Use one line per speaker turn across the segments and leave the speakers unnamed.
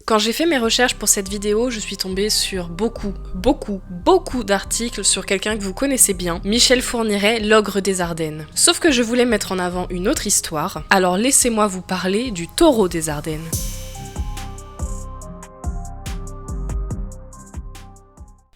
Quand j'ai fait mes recherches pour cette vidéo, je suis tombée sur beaucoup d'articles sur quelqu'un que vous connaissez bien, Michel Fourniret, l'ogre des Ardennes. Sauf que je voulais mettre en avant une autre histoire, alors laissez-moi vous parler du taureau des Ardennes.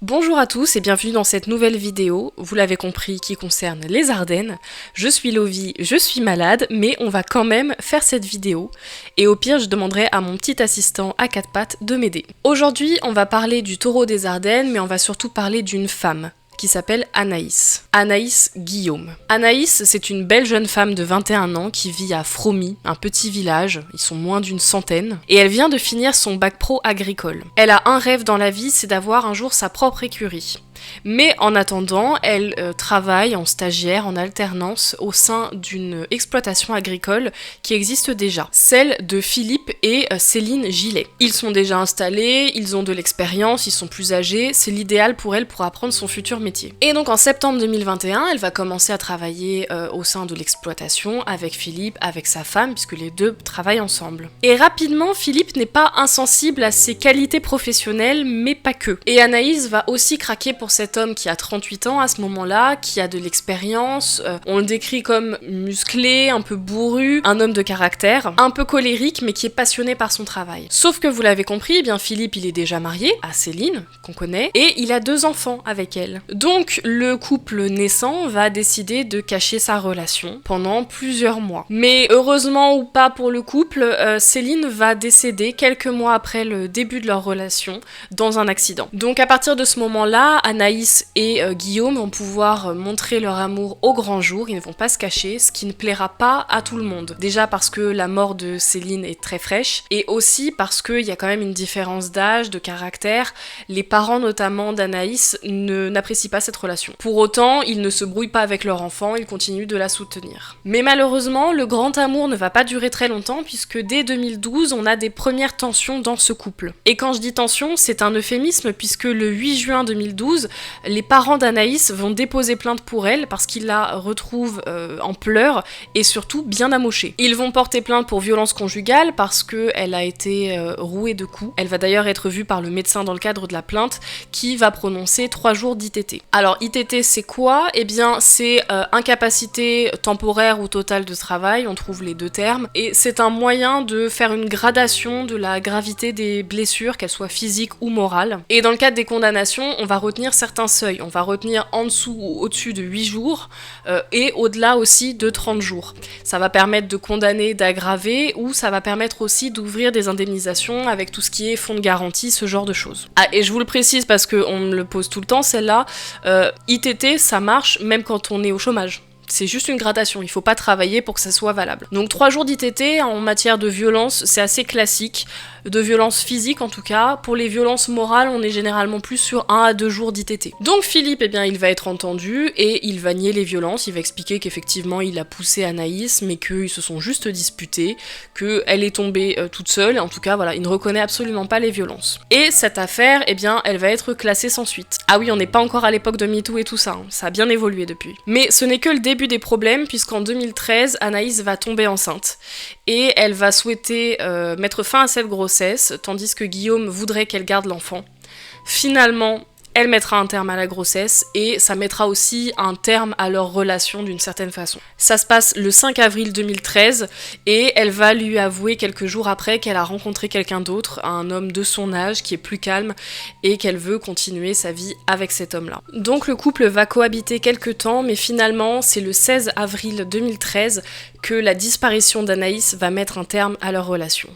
Bonjour à tous et bienvenue dans cette nouvelle vidéo, vous l'avez compris, qui concerne les Ardennes. Je suis Lovie, je suis malade, mais on va quand même faire cette vidéo. Et au pire, je demanderai à mon petit assistant à quatre pattes de m'aider. Aujourd'hui, on va parler du taureau des Ardennes, mais on va surtout parler d'une femme qui s'appelle Anaïs. Anaïs Guillaume. Anaïs, c'est une belle jeune femme de 21 ans qui vit à Fromy, un petit village, ils sont moins d'une centaine, et elle vient de finir son bac pro agricole. Elle a un rêve dans la vie, c'est d'avoir un jour sa propre écurie. Mais en attendant, elle travaille en stagiaire, en alternance, au sein d'une exploitation agricole qui existe déjà, celle de Philippe et Céline Gillet. Ils sont déjà installés, ils ont de l'expérience, ils sont plus âgés, c'est l'idéal pour elle pour apprendre son futur métier. Et donc en septembre 2021, elle va commencer à travailler au sein de l'exploitation avec Philippe, avec sa femme, puisque les deux travaillent ensemble. Et rapidement, Philippe n'est pas insensible à ses qualités professionnelles, mais pas que. Et Anaïs va aussi craquer pour cet homme qui a 38 ans à ce moment-là, qui a de l'expérience, on le décrit comme musclé, un peu bourru, un homme de caractère, un peu colérique mais qui est passionné par son travail. Sauf que vous l'avez compris, eh bien Philippe il est déjà marié à Céline, qu'on connaît, et il a 2 enfants avec elle. Donc le couple naissant va décider de cacher sa relation pendant plusieurs mois. Mais heureusement ou pas pour le couple, Céline va décéder quelques mois après le début de leur relation dans un accident. Donc à partir de ce moment-là, Anaïs et Guillaume vont pouvoir montrer leur amour au grand jour, ils ne vont pas se cacher, ce qui ne plaira pas à tout le monde. Déjà parce que la mort de Céline est très fraîche, et aussi parce qu'il y a quand même une différence d'âge, de caractère. Les parents notamment d'Anaïs n'apprécient pas cette relation. Pour autant, ils ne se brouillent pas avec leur enfant, ils continuent de la soutenir. Mais malheureusement, le grand amour ne va pas durer très longtemps, puisque dès 2012, on a des premières tensions dans ce couple. Et quand je dis tension, c'est un euphémisme, puisque le 8 juin 2012, les parents d'Anaïs vont déposer plainte pour elle parce qu'ils la retrouvent en pleurs et surtout bien amochée. Ils vont porter plainte pour violence conjugale parce qu'elle a été rouée de coups. Elle va d'ailleurs être vue par le médecin dans le cadre de la plainte qui va prononcer 3 jours d'ITT. Alors ITT c'est quoi ? Eh bien c'est incapacité temporaire ou totale de travail, on trouve les 2 termes, et c'est un moyen de faire une gradation de la gravité des blessures, qu'elles soient physiques ou morales. Et dans le cadre des condamnations, on va retenir certains seuils. On va retenir en dessous ou au-dessus de 8 jours et au-delà aussi de 30 jours. Ça va permettre de condamner, d'aggraver, ou ça va permettre aussi d'ouvrir des indemnisations avec tout ce qui est fonds de garantie, ce genre de choses. Ah, et je vous le précise parce qu'on me le pose tout le temps, celle-là, ITT ça marche même quand on est au chômage. C'est juste une gradation, il faut pas travailler pour que ça soit valable. Donc 3 jours d'ITT en matière de violence, c'est assez classique, de violence physique en tout cas. Pour les violences morales, on est généralement plus sur 1 à 2 jours d'ITT. Donc Philippe, eh bien, il va être entendu et il va nier les violences, il va expliquer qu'effectivement il a poussé Anaïs, mais qu'ils se sont juste disputés, qu'elle est tombée toute seule, et en tout cas voilà, il ne reconnaît absolument pas les violences. Et cette affaire, eh bien, elle va être classée sans suite. Ah oui, on n'est pas encore à l'époque de MeToo et tout ça, hein. Ça a bien évolué depuis. Mais ce n'est que le début des problèmes, puisqu'en 2013, Anaïs va tomber enceinte et elle va souhaiter mettre fin à cette grossesse, tandis que Guillaume voudrait qu'elle garde l'enfant. Finalement, elle mettra un terme à la grossesse et ça mettra aussi un terme à leur relation d'une certaine façon. Ça se passe le 5 avril 2013 et elle va lui avouer quelques jours après qu'elle a rencontré quelqu'un d'autre, un homme de son âge qui est plus calme et qu'elle veut continuer sa vie avec cet homme-là. Donc le couple va cohabiter quelques temps, mais finalement c'est le 16 avril 2013 que la disparition d'Anaïs va mettre un terme à leur relation.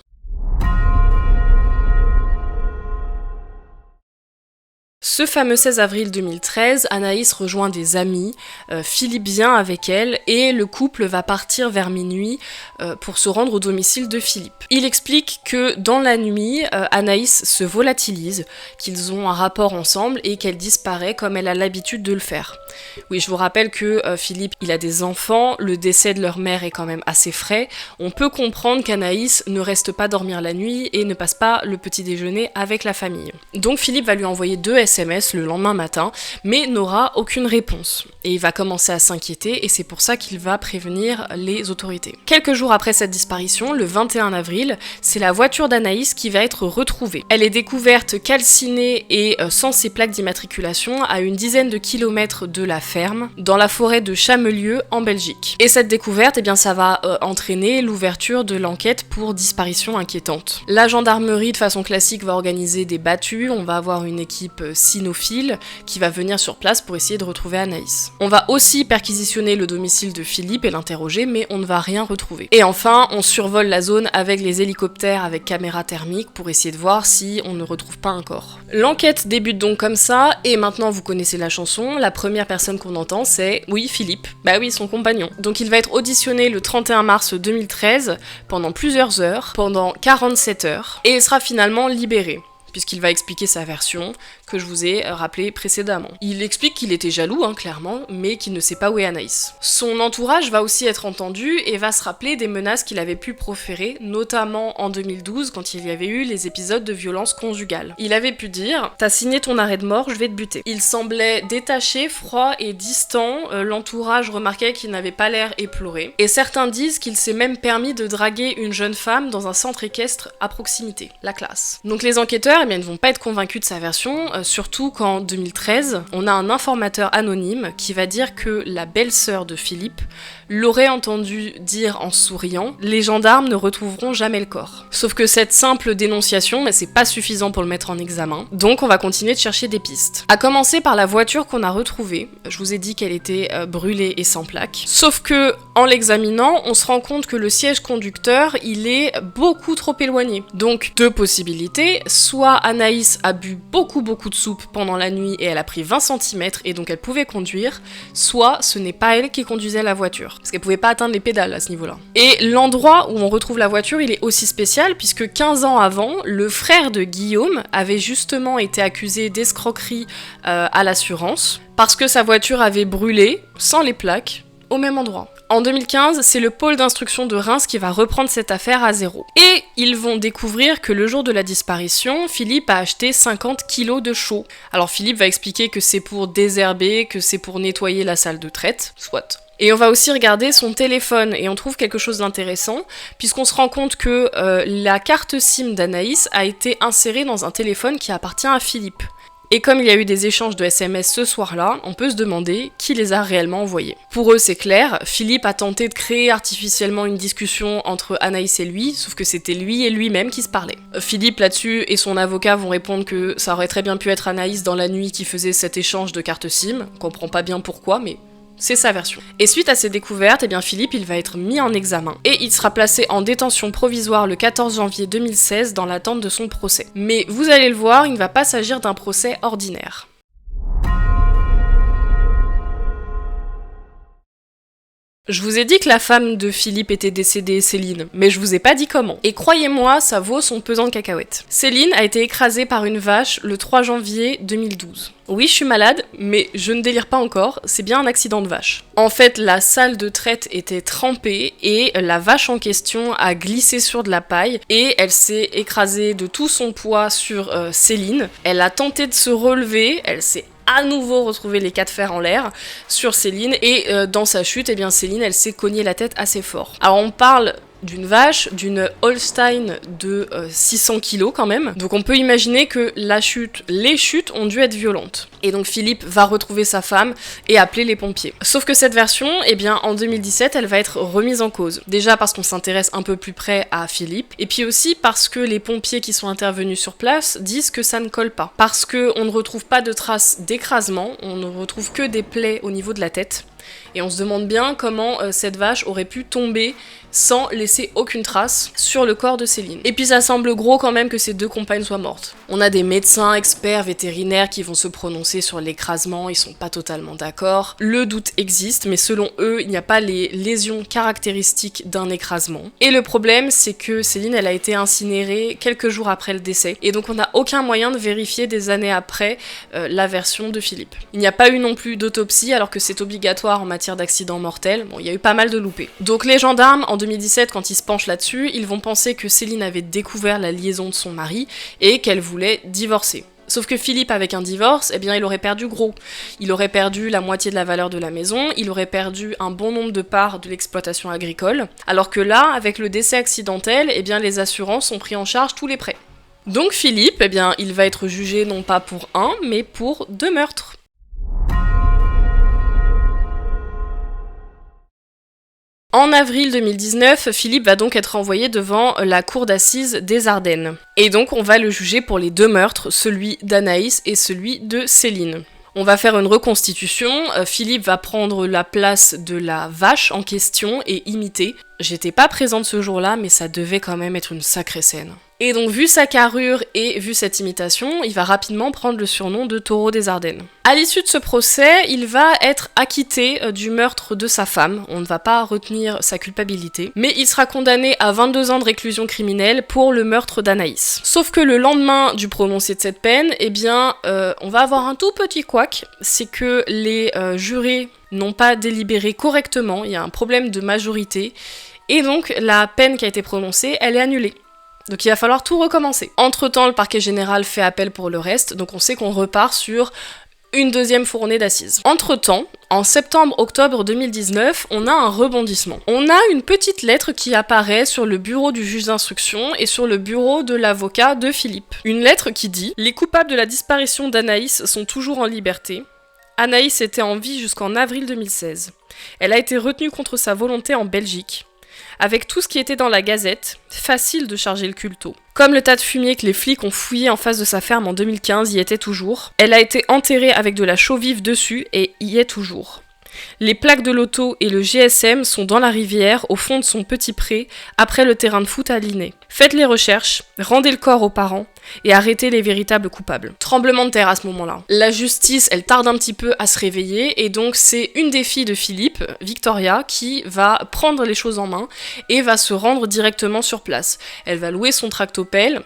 Ce fameux 16 avril 2013, Anaïs rejoint des amis, Philippe vient avec elle et le couple va partir vers minuit pour se rendre au domicile de Philippe. Il explique que dans la nuit, Anaïs se volatilise, qu'ils ont un rapport ensemble et qu'elle disparaît comme elle a l'habitude de le faire. Oui, je vous rappelle que Philippe, il a des enfants, le décès de leur mère est quand même assez frais. On peut comprendre qu'Anaïs ne reste pas dormir la nuit et ne passe pas le petit déjeuner avec la famille. Donc Philippe va lui envoyer 2 SMS SMS le lendemain matin, mais n'aura aucune réponse. Et il va commencer à s'inquiéter et c'est pour ça qu'il va prévenir les autorités. Quelques jours après cette disparition, le 21 avril, c'est la voiture d'Anaïs qui va être retrouvée. Elle est découverte calcinée et sans ses plaques d'immatriculation à une dizaine de kilomètres de la ferme, dans la forêt de Chamelieu en Belgique. Et cette découverte, ça va entraîner l'ouverture de l'enquête pour disparition inquiétante. La gendarmerie, de façon classique, va organiser des battues, on va avoir une équipe cynophile qui va venir sur place pour essayer de retrouver Anaïs. On va aussi perquisitionner le domicile de Philippe et l'interroger, mais on ne va rien retrouver. Et enfin, on survole la zone avec les hélicoptères avec caméra thermique pour essayer de voir si on ne retrouve pas un corps. L'enquête débute donc comme ça, et maintenant vous connaissez la chanson, la première personne qu'on entend c'est, oui, Philippe, bah oui, son compagnon. Donc il va être auditionné le 31 mars 2013 pendant plusieurs heures, pendant 47 heures, et il sera finalement libéré, puisqu'il va expliquer sa version, que je vous ai rappelé précédemment. Il explique qu'il était jaloux, clairement, mais qu'il ne sait pas où est Anaïs. Son entourage va aussi être entendu et va se rappeler des menaces qu'il avait pu proférer, notamment en 2012, quand il y avait eu les épisodes de violence conjugale. Il avait pu dire « T'as signé ton arrêt de mort, je vais te buter ». Il semblait détaché, froid et distant, l'entourage remarquait qu'il n'avait pas l'air éploré, et certains disent qu'il s'est même permis de draguer une jeune femme dans un centre équestre à proximité, la classe. Donc les enquêteurs, ne vont pas être convaincus de sa version, surtout qu'en 2013, on a un informateur anonyme qui va dire que la belle-sœur de Philippe l'aurait entendu dire en souriant « Les gendarmes ne retrouveront jamais le corps ». Sauf que cette simple dénonciation, c'est pas suffisant pour le mettre en examen, donc on va continuer de chercher des pistes. À commencer par la voiture qu'on a retrouvée, je vous ai dit qu'elle était brûlée et sans plaque, sauf que en l'examinant, on se rend compte que le siège conducteur, il est beaucoup trop éloigné. Donc deux possibilités, soit Anaïs a bu beaucoup de soupe pendant la nuit et elle a pris 20 cm et donc elle pouvait conduire, soit ce n'est pas elle qui conduisait la voiture, parce qu'elle pouvait pas atteindre les pédales à ce niveau-là. Et l'endroit où on retrouve la voiture, il est aussi spécial puisque 15 ans avant, le frère de Guillaume avait justement été accusé d'escroquerie à l'assurance parce que sa voiture avait brûlé, sans les plaques, au même endroit. En 2015, c'est le pôle d'instruction de Reims qui va reprendre cette affaire à zéro. Et ils vont découvrir que le jour de la disparition, Philippe a acheté 50 kilos de chaux. Alors Philippe va expliquer que c'est pour désherber, que c'est pour nettoyer la salle de traite, soit. Et on va aussi regarder son téléphone, et on trouve quelque chose d'intéressant, puisqu'on se rend compte que la carte SIM d'Anaïs a été insérée dans un téléphone qui appartient à Philippe. Et comme il y a eu des échanges de SMS ce soir-là, on peut se demander qui les a réellement envoyés. Pour eux, c'est clair, Philippe a tenté de créer artificiellement une discussion entre Anaïs et lui, sauf que c'était lui et lui-même qui se parlaient. Philippe, là-dessus, et son avocat vont répondre que ça aurait très bien pu être Anaïs dans la nuit qui faisait cet échange de cartes SIM, on comprend pas bien pourquoi, mais c'est sa version. Et suite à ces découvertes, Philippe, il va être mis en examen. Et il sera placé en détention provisoire le 14 janvier 2016 dans l'attente de son procès. Mais vous allez le voir, il ne va pas s'agir d'un procès ordinaire. Je vous ai dit que la femme de Philippe était décédée, Céline, mais je vous ai pas dit comment. Et croyez-moi, ça vaut son pesant de cacahuètes. Céline a été écrasée par une vache le 3 janvier 2012. Oui, je suis malade, mais je ne délire pas encore, c'est bien un accident de vache. En fait, la salle de traite était trempée et la vache en question a glissé sur de la paille et elle s'est écrasée de tout son poids sur Céline. Elle a tenté de se relever, elle s'est à nouveau retrouvé les 4 fers en l'air sur Céline et dans sa chute, Céline, elle s'est cognée la tête assez fort. Alors on parle d'une vache, d'une Holstein de 600 kg quand même. Donc on peut imaginer que les chutes ont dû être violentes. Et donc Philippe va retrouver sa femme et appeler les pompiers. Sauf que cette version, en 2017, elle va être remise en cause. Déjà parce qu'on s'intéresse un peu plus près à Philippe, et puis aussi parce que les pompiers qui sont intervenus sur place disent que ça ne colle pas. Parce qu'on ne retrouve pas de traces d'écrasement, on ne retrouve que des plaies au niveau de la tête. Et on se demande bien comment cette vache aurait pu tomber sans laisser aucune trace sur le corps de Céline. Et puis ça semble gros quand même que ces 2 compagnes soient mortes. On a des médecins, experts, vétérinaires qui vont se prononcer sur l'écrasement, ils sont pas totalement d'accord. Le doute existe, mais selon eux, il n'y a pas les lésions caractéristiques d'un écrasement. Et le problème, c'est que Céline, elle a été incinérée quelques jours après le décès, et donc on n'a aucun moyen de vérifier des années après la version de Philippe. Il n'y a pas eu non plus d'autopsie, alors que c'est obligatoire en matière d'accident mortel. Bon, il y a eu pas mal de loupés. Donc les gendarmes, en 2017, quand ils se penchent là-dessus, ils vont penser que Céline avait découvert la liaison de son mari et qu'elle voulait divorcer. Sauf que Philippe, avec un divorce, eh bien, il aurait perdu gros. Il aurait perdu la moitié de la valeur de la maison, il aurait perdu un bon nombre de parts de l'exploitation agricole, alors que là, avec le décès accidentel, eh bien, les assurances ont pris en charge tous les prêts. Donc Philippe, eh bien, il va être jugé non pas pour un, mais pour 2 meurtres. En avril 2019, Philippe va donc être envoyé devant la cour d'assises des Ardennes. Et donc on va le juger pour les 2 meurtres, celui d'Anaïs et celui de Céline. On va faire une reconstitution, Philippe va prendre la place de la vache en question et imiter. J'étais pas présente ce jour-là, mais ça devait quand même être une sacrée scène. Et donc vu sa carrure et vu cette imitation, il va rapidement prendre le surnom de Taureau des Ardennes. À l'issue de ce procès, il va être acquitté du meurtre de sa femme, on ne va pas retenir sa culpabilité, mais il sera condamné à 22 ans de réclusion criminelle pour le meurtre d'Anaïs. Sauf que le lendemain du prononcé de cette peine, eh bien, on va avoir un tout petit couac, c'est que les jurés n'ont pas délibéré correctement, il y a un problème de majorité, et donc la peine qui a été prononcée, elle est annulée. Donc il va falloir tout recommencer. Entre-temps, le parquet général fait appel pour le reste, donc on sait qu'on repart sur une 2e fournée d'assises. Entre-temps, en septembre-octobre 2019, on a un rebondissement. On a une petite lettre qui apparaît sur le bureau du juge d'instruction et sur le bureau de l'avocat de Philippe. Une lettre qui dit « Les coupables de la disparition d'Anaïs sont toujours en liberté. Anaïs était en vie jusqu'en avril 2016. Elle a été retenue contre sa volonté en Belgique. Avec tout ce qui était dans la gazette, facile de charger le culto. Comme le tas de fumier que les flics ont fouillé en face de sa ferme en 2015 y était toujours, elle a été enterrée avec de la chaux vive dessus et y est toujours. Les plaques de l'auto et le GSM sont dans la rivière, au fond de son petit pré, après le terrain de foot à Linné. Faites les recherches, rendez le corps aux parents et arrêtez les véritables coupables. Tremblement de terre à ce moment-là. La justice, elle tarde un petit peu à se réveiller et donc c'est une des filles de Philippe, Victoria, qui va prendre les choses en main et va se rendre directement sur place. Elle va louer son tractopelle,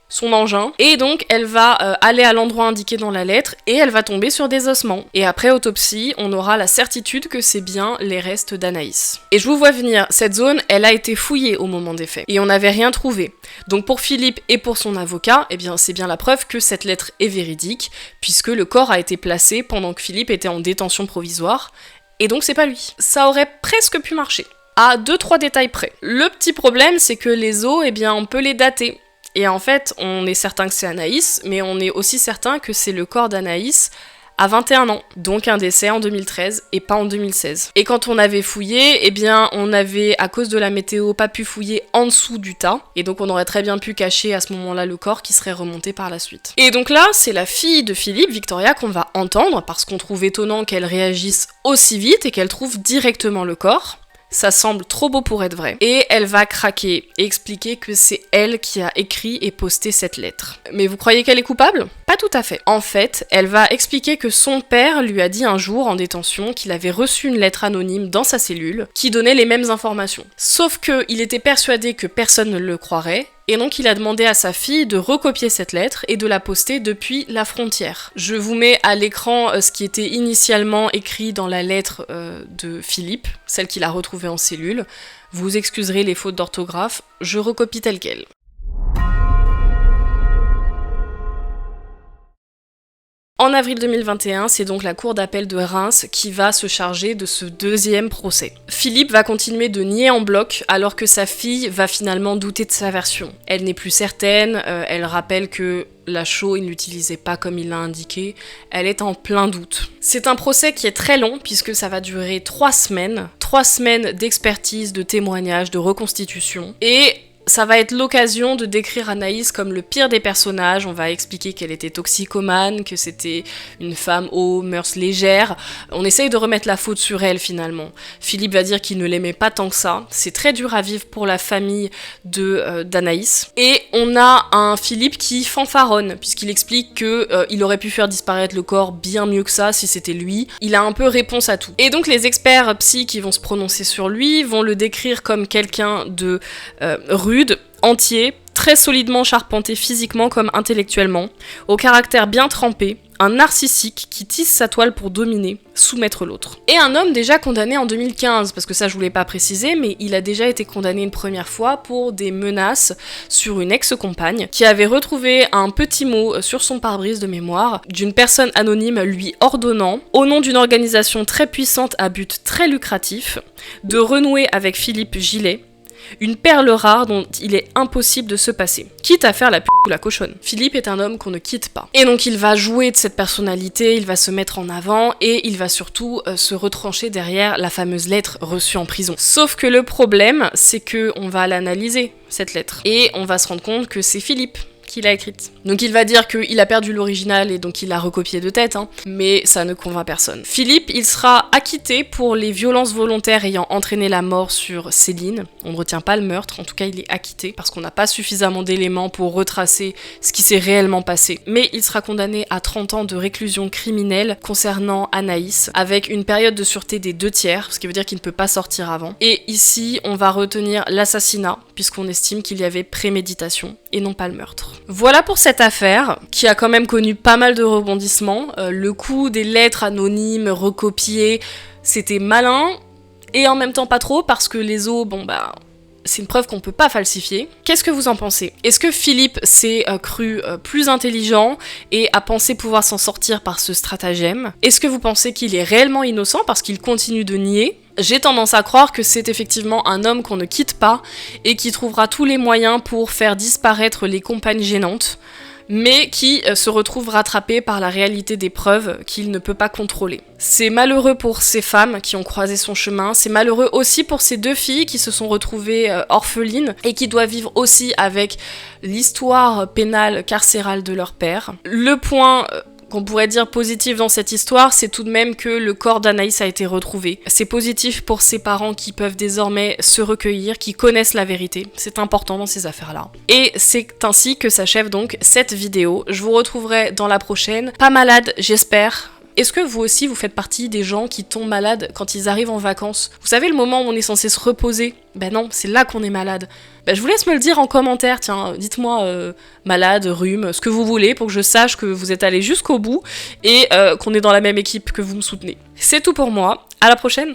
son engin, et donc elle va aller à l'endroit indiqué dans la lettre et elle va tomber sur des ossements. Et après autopsie, on aura la certitude que c'est bien les restes d'Anaïs. Et je vous vois venir, cette zone, elle a été fouillée au moment des faits et on n'avait rien trouvé. Donc pour Philippe et pour son avocat, eh bien c'est bien la preuve que cette lettre est véridique, puisque le corps a été placé pendant que Philippe était en détention provisoire, et donc c'est pas lui. Ça aurait presque pu marcher, à 2-3 détails près. Le petit problème, c'est que les os, eh bien on peut les dater. Et en fait, on est certain que c'est Anaïs, mais on est aussi certain que c'est le corps d'Anaïs à 21 ans, donc un décès en 2013 et pas en 2016. Et quand on avait fouillé, eh bien on avait, à cause de la météo, pas pu fouiller en dessous du tas, et donc on aurait très bien pu cacher à ce moment-là le corps qui serait remonté par la suite. Et donc là, c'est la fille de Philippe, Victoria, qu'on va entendre, parce qu'on trouve étonnant qu'elle réagisse aussi vite et qu'elle trouve directement le corps. Ça semble trop beau pour être vrai. Et elle va craquer et expliquer que c'est elle qui a écrit et posté cette lettre. Mais vous croyez qu'elle est coupable ? Pas tout à fait. En fait, elle va expliquer que son père lui a dit un jour en détention qu'il avait reçu une lettre anonyme dans sa cellule qui donnait les mêmes informations. Sauf qu'il était persuadé que personne ne le croirait, et donc il a demandé à sa fille de recopier cette lettre et de la poster depuis la frontière. Je vous mets à l'écran ce qui était initialement écrit dans la lettre de Philippe, celle qu'il a retrouvée en cellule. Vous excuserez les fautes d'orthographe, je recopie tel quel. En avril 2021, c'est donc la cour d'appel de Reims qui va se charger de ce 2e procès. Philippe va continuer de nier en bloc alors que sa fille va finalement douter de sa version. Elle n'est plus certaine, elle rappelle que la chaux, il ne l'utilisait pas comme il l'a indiqué, elle est en plein doute. C'est un procès qui est très long puisque ça va durer 3 semaines. 3 semaines d'expertise, de témoignages, de reconstitution, et ça va être l'occasion de décrire Anaïs comme le pire des personnages. On va expliquer qu'elle était toxicomane, que c'était une femme aux mœurs légères. On essaye de remettre la faute sur elle finalement. Philippe va dire qu'il ne l'aimait pas tant que ça. C'est très dur à vivre pour la famille d'Anaïs. Et on a un Philippe qui fanfaronne, puisqu'il explique qu'il aurait pu faire disparaître le corps bien mieux que ça si c'était lui. Il a un peu réponse à tout. Et donc les experts psy qui vont se prononcer sur lui vont le décrire comme quelqu'un de rude, entier, très solidement charpenté physiquement comme intellectuellement, au caractère bien trempé, un narcissique qui tisse sa toile pour dominer, soumettre l'autre. Et un homme déjà condamné en 2015, parce que ça je voulais pas préciser, mais il a déjà été condamné une première fois pour des menaces sur une ex-compagne qui avait retrouvé un petit mot sur son pare-brise de mémoire d'une personne anonyme lui ordonnant, au nom d'une organisation très puissante à but très lucratif, de renouer avec Philippe Gillet, une perle rare dont il est impossible de se passer, quitte à faire la ou la cochonne. Philippe est un homme qu'on ne quitte pas. Et donc il va jouer de cette personnalité, il va se mettre en avant et il va surtout se retrancher derrière la fameuse lettre reçue en prison. Sauf que le problème, c'est que on va l'analyser, cette lettre, et on va se rendre compte que c'est Philippe qui l'a écrite. Donc il va dire qu'il a perdu l'original et donc il l'a recopié de tête, mais ça ne convainc personne. Philippe, il sera acquitté pour les violences volontaires ayant entraîné la mort sur Céline. On ne retient pas le meurtre, en tout cas il est acquitté, parce qu'on n'a pas suffisamment d'éléments pour retracer ce qui s'est réellement passé. Mais il sera condamné à 30 ans de réclusion criminelle concernant Anaïs, avec une période de sûreté des 2/3, ce qui veut dire qu'il ne peut pas sortir avant. Et ici, on va retenir l'assassinat, puisqu'on estime qu'il y avait préméditation et non pas le meurtre. Voilà pour cette affaire, qui a quand même connu pas mal de rebondissements. Le coup des lettres anonymes recopiées, c'était malin, et en même temps pas trop, parce que les os, c'est une preuve qu'on peut pas falsifier. Qu'est-ce que vous en pensez? Est-ce que Philippe s'est cru plus intelligent et a pensé pouvoir s'en sortir par ce stratagème? Est-ce que vous pensez qu'il est réellement innocent parce qu'il continue de nier? J'ai tendance à croire que c'est effectivement un homme qu'on ne quitte pas et qui trouvera tous les moyens pour faire disparaître les compagnes gênantes, mais qui se retrouve rattrapé par la réalité des preuves qu'il ne peut pas contrôler. C'est malheureux pour ces femmes qui ont croisé son chemin, c'est malheureux aussi pour ces 2 filles qui se sont retrouvées orphelines et qui doivent vivre aussi avec l'histoire pénale carcérale de leur père. Le point qu'on pourrait dire positif dans cette histoire, c'est tout de même que le corps d'Anaïs a été retrouvé. C'est positif pour ses parents qui peuvent désormais se recueillir, qui connaissent la vérité. C'est important dans ces affaires-là. Et c'est ainsi que s'achève donc cette vidéo. Je vous retrouverai dans la prochaine. Pas malade, j'espère. Est-ce que vous aussi, vous faites partie des gens qui tombent malades quand ils arrivent en vacances? Vous savez, le moment où on est censé se reposer? Ben non, c'est là qu'on est malade. Je vous laisse me le dire en commentaire, tiens, dites-moi malade, rhume, ce que vous voulez pour que je sache que vous êtes allé jusqu'au bout et qu'on est dans la même équipe, que vous me soutenez. C'est tout pour moi, à la prochaine!